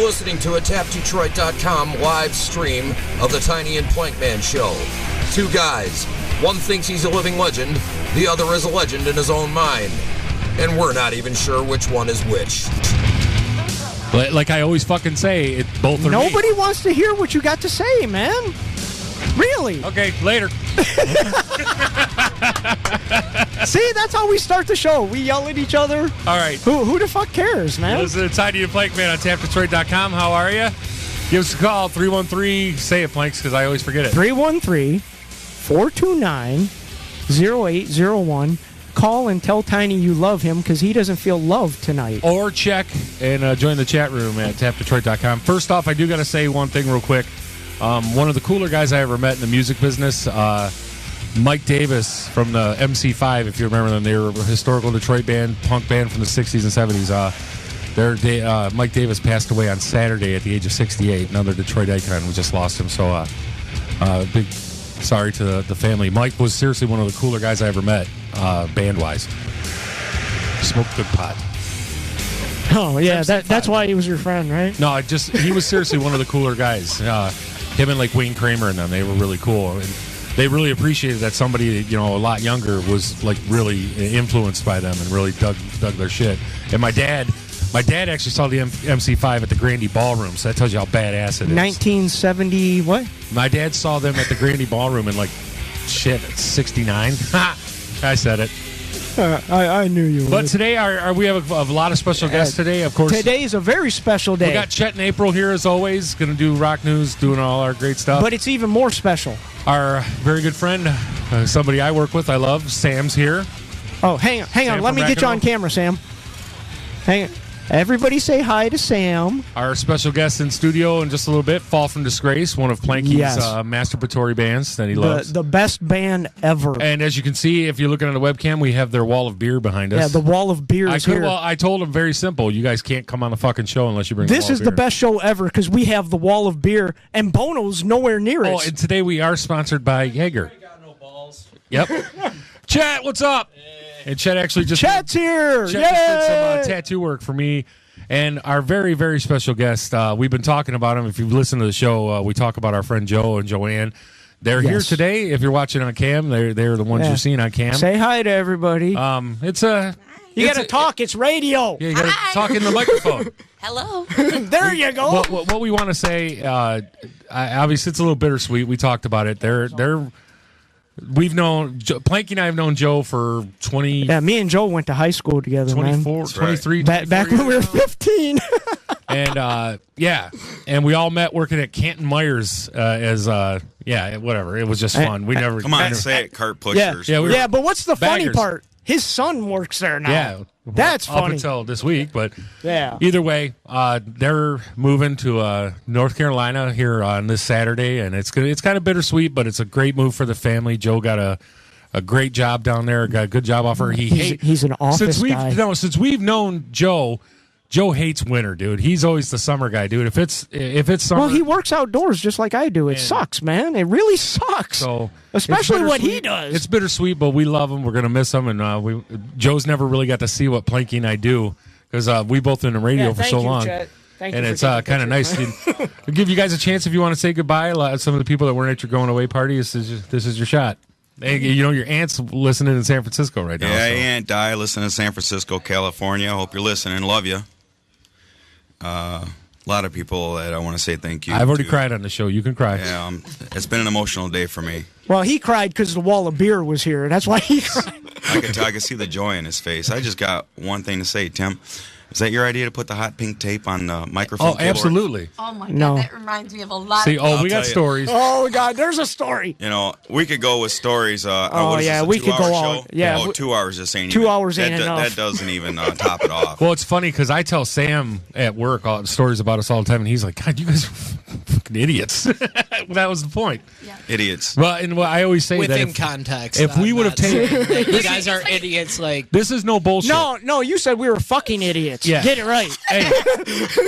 listening to a Tapdetroit.com live stream of the Tiny and Plankman Show. Two guys. One thinks he's a living legend, the other is a legend in his own mind. And we're not even sure which one is which. Like I always fucking say, both are Nobody wants to hear what you got to say, man. Really? Okay, later. See, that's how we start the show. We yell at each other. All right. Who the fuck cares, man? This is Tiny and Plankman on Tapdetroit.com. How are you? Give us a call, 313. Say it, Planks, because I always forget it. 313-429-0801. Call and tell Tiny you love him because he doesn't feel loved tonight. Or check and join the chat room at Tapdetroit.com. First off, I do got to say one thing real quick. One of the cooler guys I ever met in the music business, Mike Davis from the MC5, if you remember them. They were a historical Detroit band, punk band from the 60s and 70s. Mike Davis passed away on Saturday at the age of 68, another Detroit icon. We just lost him, so big sorry to the family. Mike was seriously one of the cooler guys I ever met, band-wise. Smoked good pot. Oh, yeah, that's why he was your friend, right? No, he was seriously one of the cooler guys. Him and like Wayne Kramer and them, they were really cool. And they really appreciated that somebody, a lot younger was like really influenced by them and really dug their shit. And my dad actually saw the MC5 at the Grandy Ballroom, so that tells you how badass it is. 1970 what? My dad saw them at the Grandy Ballroom in 69. I said it. I knew you would. But today, we have a lot of special guests today, of course. Today is a very special day. We got Chet and April here, as always, going to do rock news, doing all our great stuff. But it's even more special. Our very good friend, somebody I work with, I love, Sam's here. Oh, hang on. Let me get you on camera, Sam. Hang on. Everybody say hi to Sam. Our special guest in studio in just a little bit, Fall From Disgrace, one of Planky's masturbatory bands that he loves. The best band ever. And as you can see, if you're looking at the webcam, we have their wall of beer behind us. Yeah, the wall of beer is here. Well, I told him very simple. You guys can't come on the fucking show unless you bring the wall of beer. This is the best show ever because we have the wall of beer, and Bono's nowhere near us. Oh, and today we are sponsored by Jaeger. Got no balls. Yep. Chet, what's up? And Chet actually just... Chet's here! Chet just did some tattoo work for me. And our very, very special guest, we've been talking about him. If you've listened to the show, we talk about our friend Joe and Joann. They're here today. If you're watching on cam, they're the ones you're seeing on cam. Say hi to everybody. You got to talk. It's radio. Yeah, you got to talk in the microphone. Hello. There you go. What we want to say, obviously it's a little bittersweet. We talked about it. We've known Planky and I have known Joe for 20. Yeah, me and Joe went to high school together, 24, man. 23. Back when we were 15. And and we all met working at Canton Myers as whatever. It was just fun. We never come on, say it, cart pushers. Yeah, but what's the funny baggers. part? His son works there now. Yeah, that's funny. Up until this week, but yeah. Either way, they're moving to North Carolina here on this Saturday, and it's kind of bittersweet, but it's a great move for the family. Joe got a great job down there, got a good job offer. He's an office guy. Since we've known Joe hates winter, dude. He's always the summer guy, dude. If it's summer, well, he works outdoors just like I do. It sucks, man. It really sucks. So especially what he does. It's bittersweet, but we love him. We're gonna miss him, and Joe's never really got to see what Planky and I do because we both been in radio for so long. Chet. Thank and you it's kind of nice. I'll give you guys a chance if you want to say goodbye. Some of the people that weren't at your going away party, this is your shot. Hey, your aunt's listening in San Francisco right now. Yeah, Aunt Di, listening in San Francisco, California. Hope you're listening. Love you. A lot of people that I want to say thank you. I've already cried on the show. You can cry. Yeah, it's been an emotional day for me. Well, he cried because the wall of beer was here. That's why he cried. I could see the joy in his face. I just got one thing to say, Tim. Is that your idea to put the hot pink tape on the microphone? Oh, absolutely. Oh, my God. That reminds me of a lot of we got stories. Oh, God, there's a story. We could go with stories. We could go on. Yeah. 2 hours just ain't 2 hours ain't enough. That doesn't even top it off. Well, it's funny because I tell Sam at work stories about us all the time, and he's like, God, you guys are fucking idiots. That was the point. Yeah. Idiots. Well, and I always say within that context. If we would have taken... You guys are idiots. This is no bullshit. No, you said we were fucking idiots. Yeah. Get it right. Hey.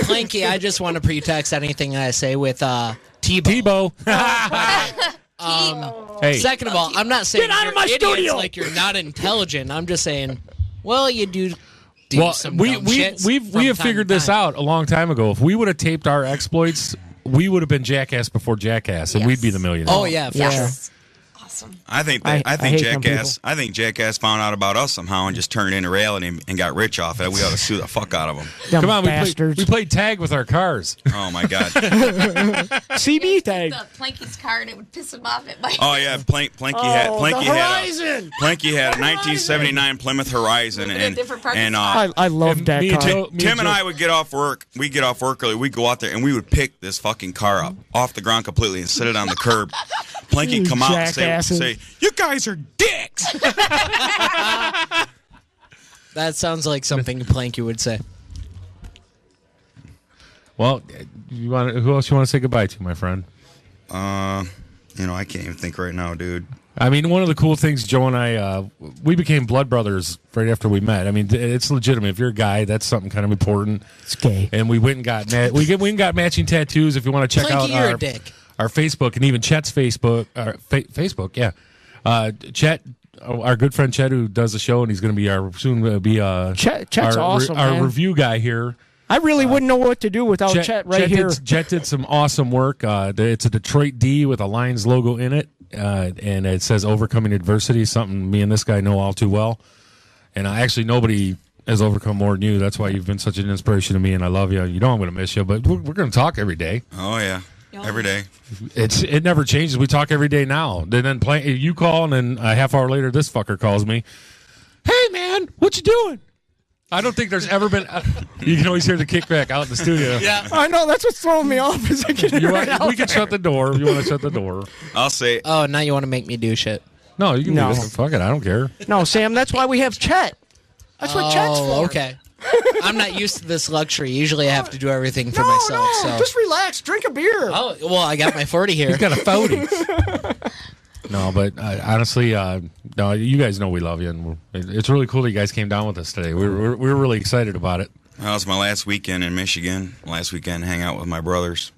Planky, I just want to pretext anything I say with Tebow. Hey. Second of all, I'm not saying Get out you're of my idiots studio. like you're not intelligent. I'm just saying, well, you do do some dumb shits we from have time figured to this time. out a long time ago. If we would have taped our exploits, we would have been Jackass before Jackass, and Yes. we'd be the millionaire. Oh yeah, for sure. Yes. Awesome. I think I hate them Jackass found out about us somehow and just turned it into reality and got rich off it. We ought to sue the fuck out of them. Dumb Come on, bastards. we played tag with our cars. Oh my god. CB tag. The Planky's car and it would piss him off at my. Oh yeah, Planky had the Planky Horizon. had a 1979 Plymouth Horizon, Moving in different parts of and the car. I love that me and car. Joe- Tim and I would get off work. We'd get off work early. We'd go out there and we would pick this fucking car up off the ground completely and sit it on the curb. Planky You come out and jackasses. say, "You guys are dicks." That sounds like something Planky would say. Well, who else you want to say goodbye to, my friend? I can't even think right now, dude. I mean, one of the cool things, Joe and I, we became blood brothers right after we met. I mean, it's legitimate. If you're a guy, that's something kind of important. It's gay. And we went and got we went and got matching tattoos. If you want to check Planky, out you're a dick. our Facebook and even Chet's Facebook, Facebook, yeah. Chet, our good friend Chet, who does the show, and he's going to be Chet's awesome, our man. review guy here. I really wouldn't know what to do without Chet right here. Chet did some awesome work. It's a Detroit D with a Lions logo in it, and it says "Overcoming Adversity," something me and this guy know all too well. And actually, nobody has overcome more than you. That's why you've been such an inspiration to me, and I love you. You know I'm going to miss you, but we're going to talk every day. Oh yeah, every day. It never changes. We talk every day now. And then you call, and then a half hour later, this fucker calls me. Hey man, what you doing? I don't think there's ever been. You can always hear the kickback out in the studio. Yeah. I know, that's what's throwing me off. Is I can hear it out We can shut the door if you want to shut the door. I'll say. Oh, now you want to make me do shit. No, you can No. do it. Fuck it. I don't care. No, Sam, that's why we have Chet. That's what Chet's for. Oh, okay. I'm not used to this luxury. Usually I have to do everything for No, myself. no, So. just relax. Drink a beer. Oh, well, I got my 40 here. He's got a 40. No, but honestly, no, you guys know we love you, and it's really cool that you guys came down with us today. We're really excited about it. That was my last weekend in Michigan. Last weekend, hang out with my brothers.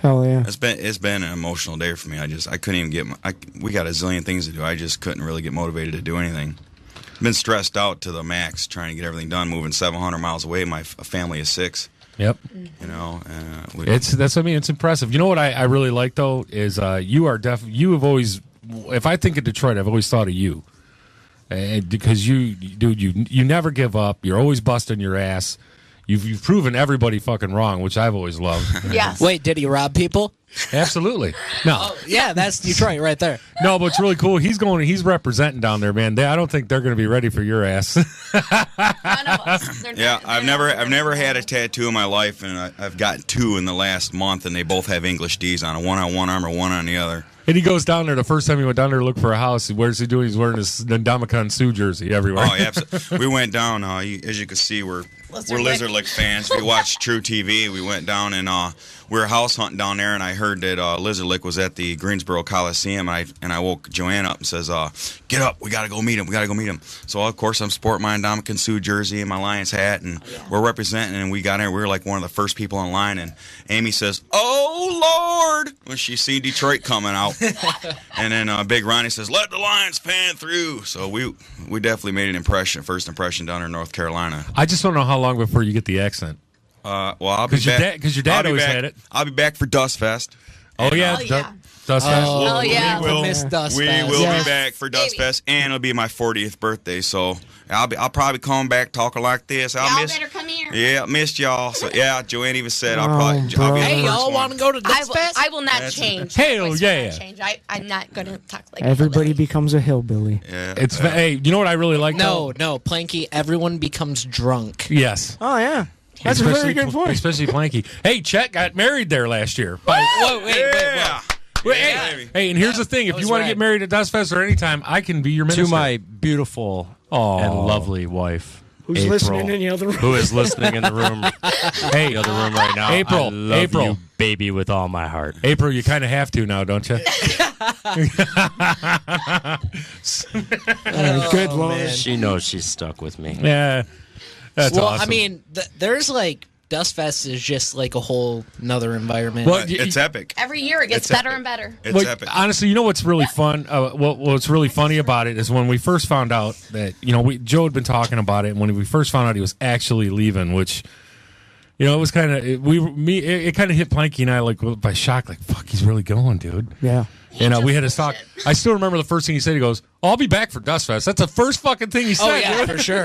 Hell yeah. It's been an emotional day for me. I couldn't even get. We got a zillion things to do. I just couldn't really get motivated to do anything. Been stressed out to the max trying to get everything done. Moving 700 miles away. My family is 6. Yep. You know, That's. I mean, it's impressive. You know what I really like though is you have always. If I think of Detroit, I've always thought of you, because you never give up. You're always busting your ass. You've proven everybody fucking wrong, which I've always loved. Yes. Wait, did he rob people? Absolutely. No. Oh, yeah, that's Detroit right there. No, but it's really cool. He's representing down there, man. I don't think they're going to be ready for your ass. None of us. yeah, I've never had a tattoo in my life, and I've got 2 in the last month, and they both have English D's on it. One on one arm or one on the other. And he goes down there. The first time he went down there to look for a house, where's he doing? He's wearing his Ndamukong Sioux jersey everywhere. Oh, yeah, absolutely. We went down. As you can see, we're Lizard Lick fans. We watched True TV. We went down and we were house hunting down there, and I heard that Lizard Lick was at the Greensboro Coliseum, and I woke Joann up and says, "Get up, we gotta go meet him. We gotta go meet him." So of course I'm sporting my Ndamukong Sioux jersey and my Lions hat, and we're representing. And we got in. We were like one of the first people in line, and Amy says, "Oh Lord," when she seen Detroit coming out, and then Big Ronnie says, "Let the Lions fan through." So we definitely made an first impression down in North Carolina. I just don't know how long before you get the accent. Well, I'll be back. Because your dad always had it. I'll be back for Dust Fest. Oh, yeah. Oh, yeah. Dust Fest. Oh, yeah. We will, Miss Dust we Fest. will Yes. be back for Dust Baby. Fest, and it'll be my 40th birthday. So I'll probably come back talking like this. Y'all better come here. Yeah, I missed y'all. So yeah, Joann even said I'll Oh, be bro. the Hey, first y'all one. want to go to I Dust will, Fest? I will not That's- change. Hell My voice yeah. will not change. I'm not going to talk like Everybody hillbilly. becomes a hillbilly. Yeah, Hey, you know what I really like? No, Planky, everyone becomes drunk. Yes. Oh, yeah. That's a very good point. Especially Planky. Hey, Chet got married there last year. Whoa, wait. yeah. Wait, Yeah, hey, baby. hey, and here's the thing: if That you was want to rad. get married at Dust Fest or anytime, I can be your minister. To my beautiful and lovely wife, Who's April, listening in the other room? who is listening in the room, hey, the other room right now. April, I love April. you, baby, with all my heart. April, you kind of have to now, don't you? Good Lord. She knows she's stuck with me. Yeah, that's Well, awesome. I mean, there's like Dust Fest is just like a whole another environment. Well, It's epic. Every year it gets It's better epic. and better. It's Like, epic. honestly, you know what's really fun? What's really funny about it is when we first found out that Joe had been talking about it, and when we first found out he was actually leaving, which it was kind of it kind of hit Planky and I like by shock, like fuck, he's really going, dude. Yeah. And we had to talk. I still remember the first thing he said. He goes, "I'll be back for Dust Fest." That's the first fucking thing he said. Oh yeah, dude. for sure.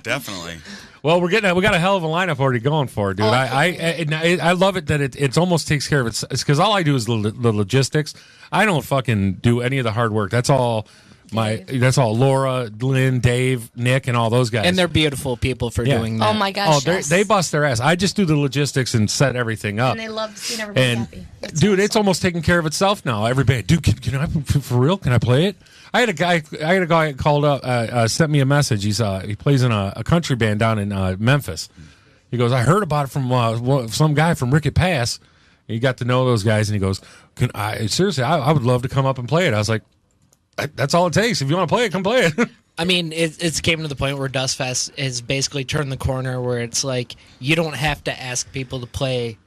Definitely. Well, we got a hell of a lineup already going for it, dude. I love it that it almost takes care of it. It's because all I do is the logistics. I don't fucking do any of the hard work. That's all that's all Laura, Lynn, Dave, Nick, and all those guys. And they're beautiful people for doing that. Oh my gosh. yes. They bust their ass. I just do the logistics and set everything up. And they love seeing everybody And happy. dude, it's almost taking care of itself now. Everybody, dude, can I for real? Can I play it? I had a guy called up, sent me a message. He plays in a country band down in Memphis. He goes, I heard about it from some guy from Rickett Pass. He got to know those guys, and he goes, seriously, I would love to come up and play it. I was like, that's all it takes. If you want to play it, come play it. I mean, it's came to the point where Dust Fest has basically turned the corner where it's like you don't have to ask people to play.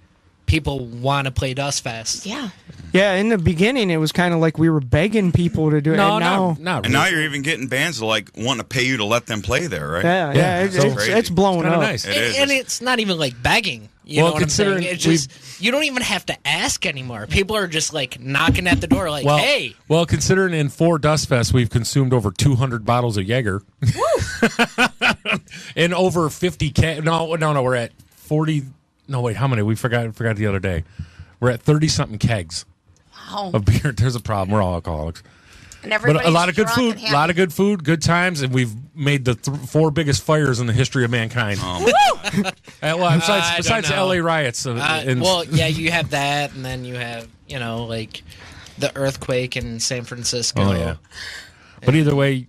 People want to play Dust Fest. Yeah. Yeah, in the beginning, it was kind of like we were begging people to do it. No, and now, not And really. now you're even getting bands that like want to pay you to let them play there, right? yeah, it's blowing Kinda up. nice. It is. And it's not even like begging. You Well, know what I'm saying? considering It's just you don't even have to ask anymore. People are just like knocking at the door, like, "Hey." Well, considering in 4 Dust Fest we've consumed over 200 bottles of Jaeger, and over 50 No, we're at 40. No, wait, how many? We forgot the other day. We're at 30-something kegs Wow. of beer. There's a problem. We're all alcoholics. And But everybody's a lot of good drunk food, and a lot of happy. good food, good times, and we've made the 4 biggest fires in the history of mankind. Besides the know. LA riots. Well, yeah, you have that, and then you have like the earthquake in San Francisco. Oh yeah. But either way,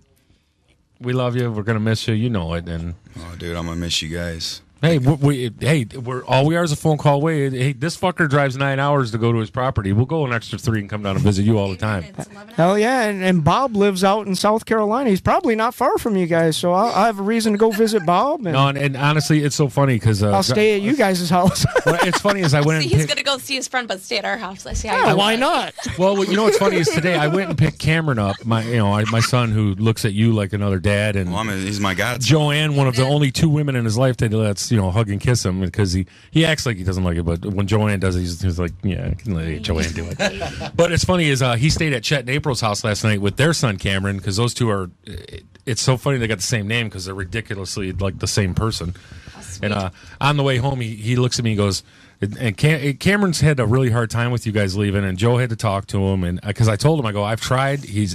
we love you. We're gonna miss you. You know it. And Oh, dude, I'm gonna miss you guys. hey, we're all we are is a phone call away. Hey, this fucker drives 9 hours to go to his property. We'll go an extra 3 and come down and visit you all the time. It's 11 Hell yeah, and Bob lives out in South Carolina. He's probably not far from you guys, so I have a reason to go visit Bob. And No, and honestly, it's so funny because I'll stay at you guys' house. Well, it's funny as I went See, and he's picked. going to go see his friend, but stay at our house. I see how Yeah, you why do it. not? Well, you know what's funny is today I went and picked Cameron up, my son who looks at you like another dad, and Well, he's my god. Joanne, one of the only 2 women in his life that lets hug and kiss him because he acts like he doesn't like it, but when Joanne does it, he's like, yeah, I can let Joanne do it. But it's funny is he stayed at Chet and April's house last night with their son Cameron because those 2 are. It's so funny they got the same name because they're ridiculously like the same person. And on the way home, he looks at me and goes, and Cameron's had a really hard time with you guys leaving, and Joe had to talk to him, and because I told him, I go, I've tried. He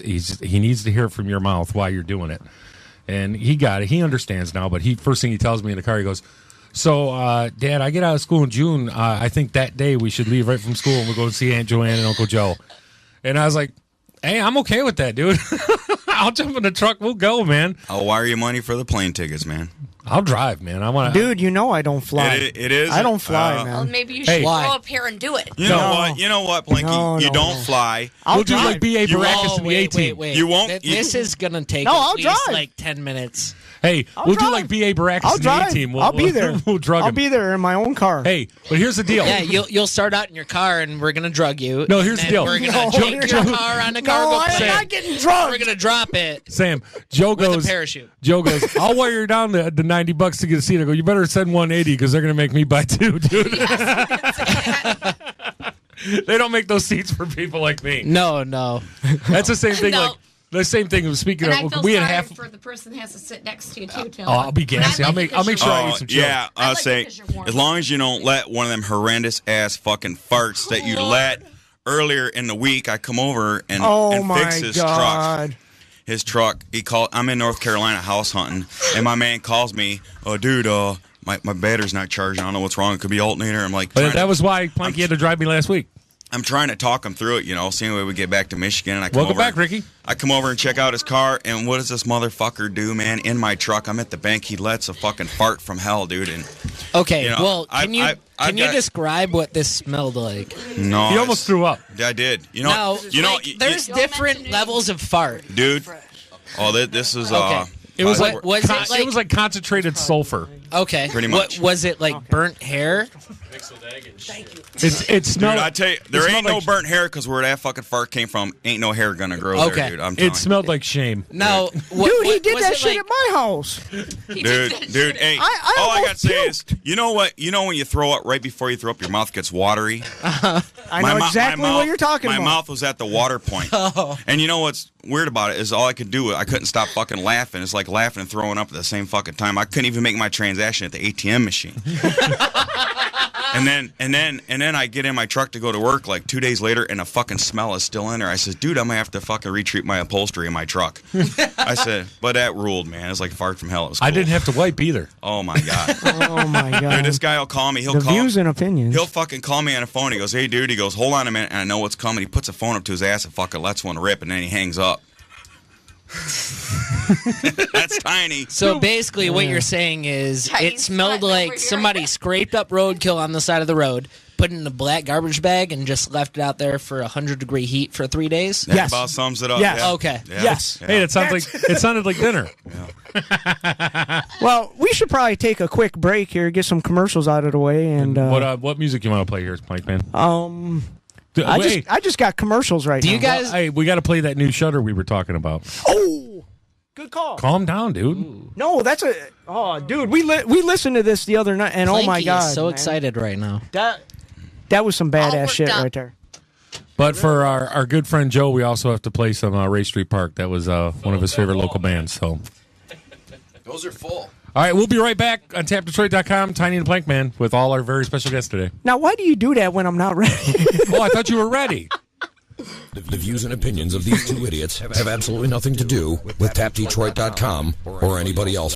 needs to hear it from your mouth why you're doing it, and he got it. He understands now. But first thing he tells me in the car, he goes, so, Dad, I get out of school in June. I think that day we should leave right from school and we'll go see Aunt Joanne and Uncle Joe. And I was like, hey, I'm okay with that, dude. I'll jump in the truck. We'll go, man. I'll wire you money for the plane tickets, man. I'll drive, man. I want to. Dude, I don't fly. It is. I don't fly, Well, man. maybe you should go up here and do it. You know what, Planky? No, you no, don't no. fly. I'll We'll do drive. like B.A. Baracus in the A-Team. Wait. You won't- This is going to take No, at I'll least drive. like 10 minutes. Hey, I'll we'll do drive. like B.A. Baracus I'll in the drive. A-Team. I'll be there. We'll drug I'll him. be there in my own car. Hey, but here's the deal. Yeah, you'll start out in your car, and we're going to drug you. No, here's the and then deal. We're going No, to take Joe- your car on a cargo No, I'm plane. not getting drunk. We're going to drop it Sam, Joe with goes. a parachute. Joe goes, I'll wire you down the $90 to get a seat. I go, you better send 180 because they're going to make me buy 2, dude. They don't make those seats for people like me. No. That's the same thing. No. Like the same thing. Speaking And I of, feel we sorry had half. for the person that has to sit next to you, too, Tim. Oh, I'll be gassy. And I like I'll make sure I eat Oh, some chill. yeah, I I'll like it say, 'cause you're warm. as long as you don't let one of them horrendous ass fucking farts that you let earlier in the week, I come over and fix his truck. God. His truck. I'm in North Carolina house hunting, and my man calls me, oh, dude, my battery's not charging. I don't know what's wrong. It could be alternator. I'm like, But that was why Planky had to drive me last week. I'm trying to talk him through it, seeing when we get back to Michigan. And I come Welcome over, back, Ricky. I come over and check out his car, and what does this motherfucker do, man? In my truck, I'm at the bank. He lets a fucking fart from hell, dude. And Okay, well, can you describe what this smelled like? no, He almost threw up. I did. There's different levels of fart. dude. Oh, this is Okay. It was probably like Was it like it was like concentrated sulfur. Okay. Pretty much. What was it like? Burnt hair? It smelled. Dude, I tell you, there ain't no burnt hair because where that fucking fart came from, ain't no hair gonna grow there, dude. I'm telling It smelled like shame. No, Dude, he did that shit at my house. Dude, hey, all I gotta say is, you know what? You know when you throw up right before you throw up, your mouth gets watery. I know exactly what you're talking about. My mouth was at the water point. And you know what's weird about it is all I could do, I couldn't stop fucking laughing. It's like laughing and throwing up at the same fucking time. I couldn't even make my transaction at the ATM machine. And then I get in my truck to go to work like 2 days later, and the fucking smell is still in there. I said, dude, I'm gonna have to fucking retreat my upholstery in my truck. I said, but that ruled, man. It's like fart from hell. It was cool. I didn't have to wipe either. Oh my god. Oh my god. Dude, this guy will call me. The views and opinions. He'll fucking call me on the phone. He goes, hey dude. He goes, hold on a minute, and I know what's coming. He puts a phone up to his ass and fucking lets one rip, and then he hangs up. That's Tiny. So basically, what you're saying is Tiny's it smelled sweating like over here. somebody scraped up roadkill on the side of the road, put it in a black garbage bag, and just left it out there for 100-degree heat for 3 days. That Yes. about sums it up. Yes. Yeah. Okay. Yeah. Yes. Yeah. Hey, it sounded like dinner. Well, we should probably take a quick break here, get some commercials out of the way, and What music you want to play here, Plankman? I just got commercials right Do now. you guys? Hey, we got to play that new Shudder we were talking about. Oh, good call. Calm down, dude. No, that's a. Oh, dude, we listened to this the other night, and oh my Planky god, is so man. excited right now. That was some badass worked shit up. right there. But for our good friend Joe, we also have to play some Ray Street Park. That was one of his favorite local bands. So, Those are full. all right, we'll be right back on Tapdetroit.com, Tiny and Plankman, with all our very special guests today. Now, why do you do that when I'm not ready? Oh, I thought you were ready. The views and opinions of these two idiots have absolutely nothing to do with Tapdetroit.com or anybody else.